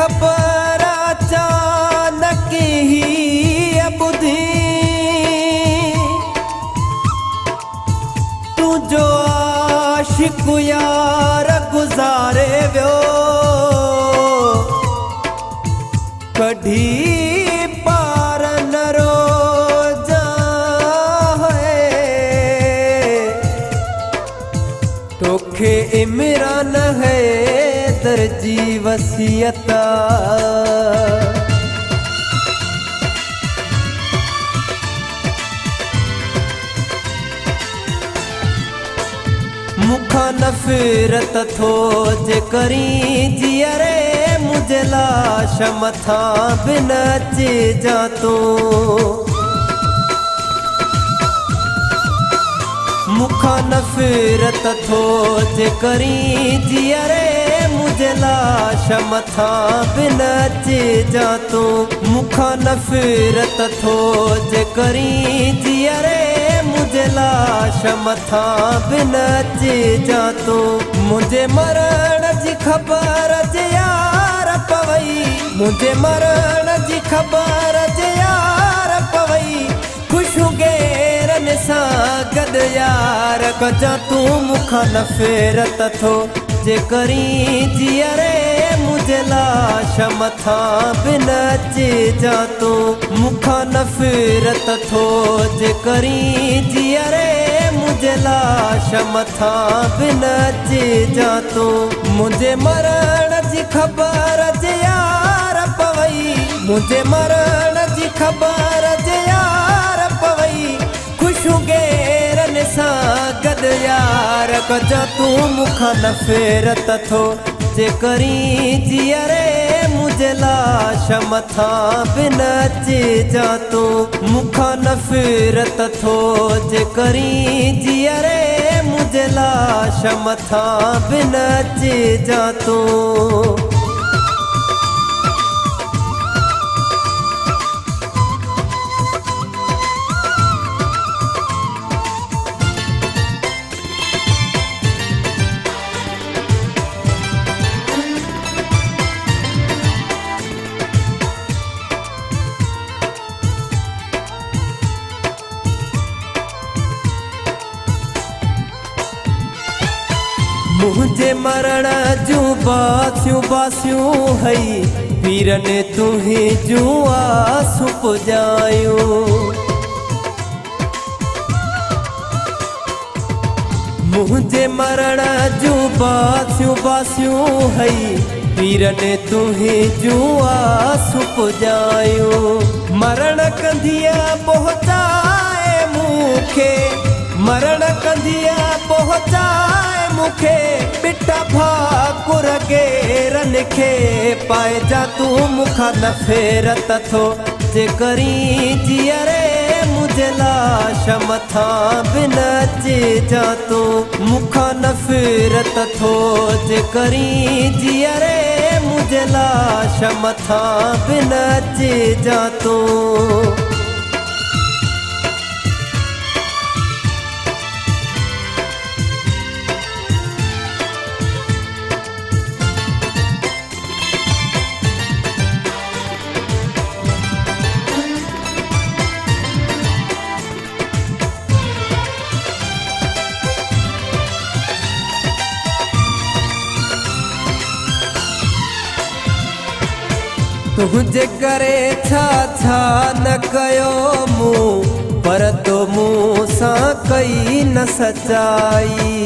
खबर अचानक ही अबुधी तू जो आशिक यार गुजारे व्यो कढ़ी पार न रोजा है तोखे इमरान है दर्जी वसीयता मुखा नफरत थो जे करी जियरे मुझे लाश मथा बिन अचे जा तो मुखा नफरत थो जे करी जियरे मुझे लाश मथा बिन अचे जा तो मुखा नफरत थो जे करी जियरे मुझे लाश मथा बिन अचे जा तो मुझे मरण जी खबर जे यार पवई मुझे मरण जी खबर जे यार पवई खुशू गेरन सां गद यार कजा तू मुखा नफरत थो जे करी जियरे मुझे लाश मथा बिन अचे जा तो मुखा नफरत थो जे करी जियरे मुझे लाश मथा बिन अचे जा तो मुझे मरण जी खबर जे यार पवई मुझे मरण जी खबर जे यार पवई खुशू गेरन सां गद यार कजा तू मुखा नफरत थो जे करी जियरे मुझे लाश मथा बिन अचे जा तो मुखा नफरत थो जे करी जियरे मुझे लाश मथा बिन अचे जा तो मुझे मरण जू बास्यूं बास्यूं हई पीरन तुही जू आसु पुजायूं मुझे मरण जू बास्यूं बास्यूं हई पीरन तुही जू आसु पुजायूं मरण कंदिया पहुंचाए मुखे मरण कंदिया पहुंचाए मुखे बिटा भाकुर गेरन खे पाए जा तू मुखा नफरत थो जे करी जियरे मुझे लाश मथा बिन अचे जा तो मुखा नफरत थो जे करी जियरे मुझे लाश मथा बिन अचे जा तो तुझे करे छा छा न कयो मूं पर तो मूं सां कई न सचाई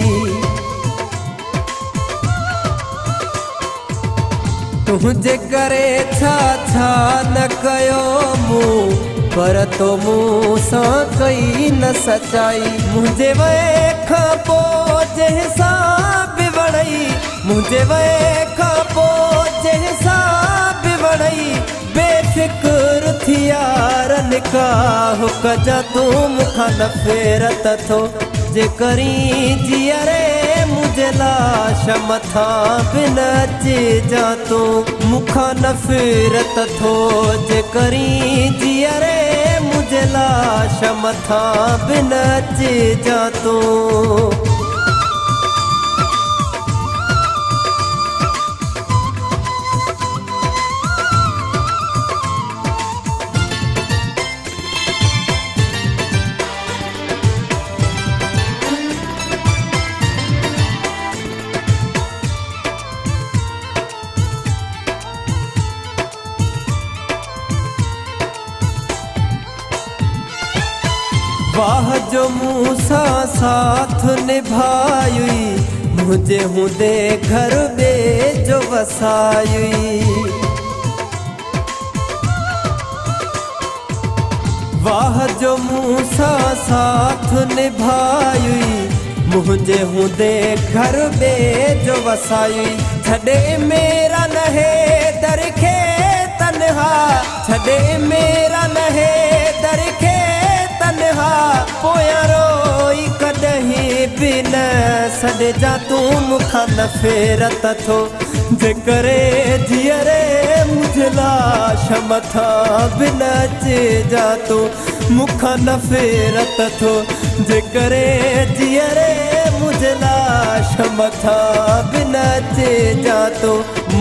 तुझे करे छा छा न कयो मूं पर तो मूं सां कई न सचाई मुझे वे खां पोइ जंहिंसां बि वणई मुझे वे खां पोइ जंहिंसां वणई बेफिक्र थी यार निकाह कजा तू मुखा नफरत थो जे करी जियरे मुझे लाश मथा बिन अचे जा तो मुखा नफरत थो जे करी जियरे मुझे लाश मथा बिन अचे जा तो जो मूसा साथ निभायुई मुझे हुदे घर बे जो वसायुई वाह जो मूसा साथ निभायुई मुझे हुदे घर बे जो वसाई छड़े मेरा नहे दरखे तन्हा छड़े मेरा नहे दरखे तन्हा पोया रोई कदहीं भी न सॾे जा तू मुखां नफ़रत थो जे करे जीअरे मुझे लाश मथां बि न अचे जा तू मुखां नफ़रत थो जे करे जीअरे मुझे लाश मथां बि न अचे जा तू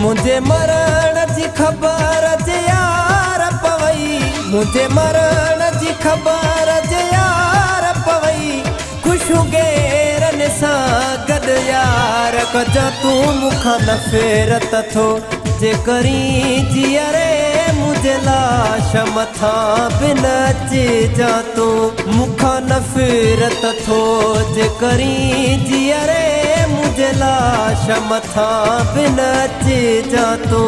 मुझे मरण जी ख़बर जे यार पवई मुझे मरण जी ख़बर जे यार पवई ख़ुशू गेरनि सां गॾु यार कजा तू मुखां नफ़रत थो जे करी जीअरे मुझे लाश मथां बि न अचे जा तू मुखां नफ़रत थो जे करी जीअरे मुझे लाश मथां बि न अचे जा तू।